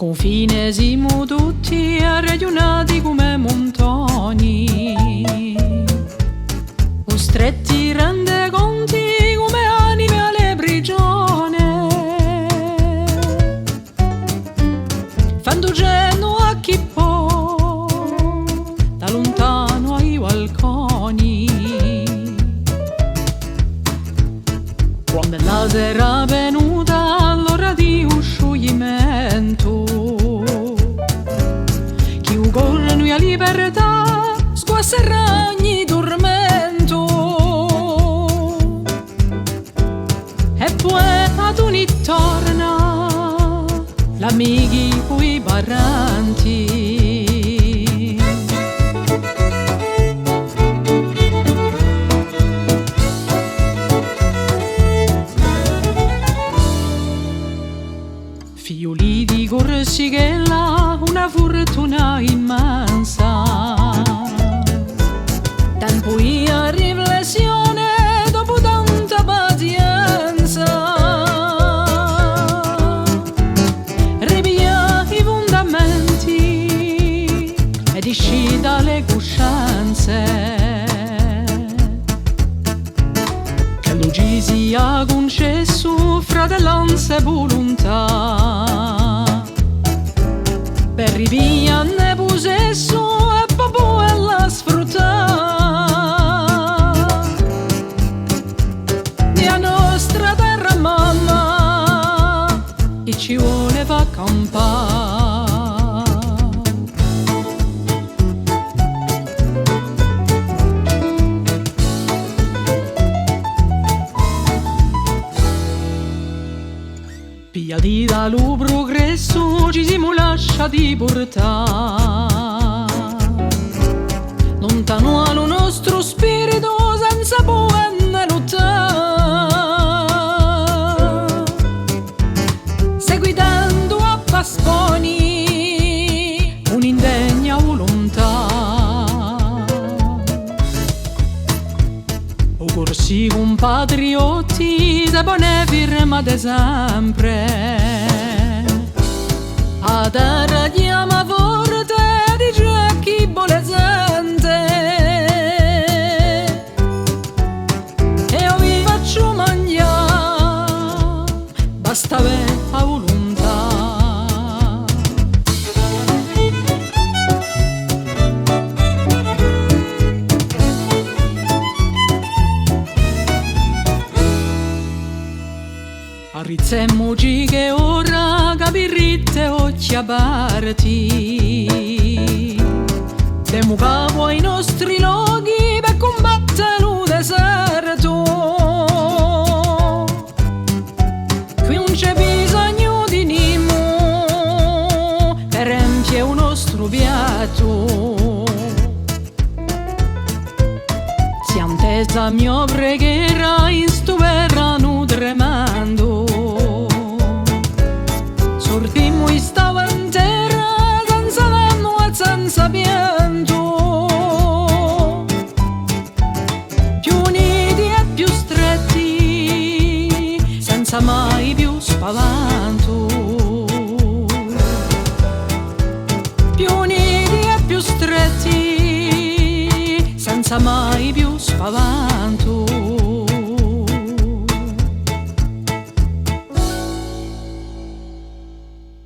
confine siamo tutti arredionati come montoni, o stretti rende conti come anime alle prigione, fanno cenno a chi può, da lontano ai balconi, quando la sera venuta all'ora di uscioglimento, corrono a libertà, sguasserà ogni tormento. E poi ad ogni torna l'amici coi parenti. Figlioli di Corsighella, una fortuna immensa. Tempo a riflessione dopo tanta pazienza. Ripia i fondamenti ed esci dalle coscienze. Che lui sia concesso fratellanza e volontà. Per ripigliare possesso e proprio e la sfruttare la nostra terra mamma che ci vuole fa campare. Pigliati dallo progresso ci siamo lasciati portare lontano allo nostro spirito senza poenne lottare, seguitando a pasponi un'indegna volontà. O corsi compatriotti se buone firmate sempre, a terra chiama forte dice chi vuole sente, e io vi faccio mangiare, basta avere la volontà. Arrizemmoci che ora capirritte occhi aperti, demo capo ai nostri luoghi per combattere il deserto. Qui non c'è bisogno di nimo per riempire un nostro piatto. Si antesa mia preghiera in sto verano tremando. Sortimmo e stava in terra senza danno e senza pianto, più uniti e più stretti senza mai più spavanto, più uniti e più stretti senza mai più spavanto.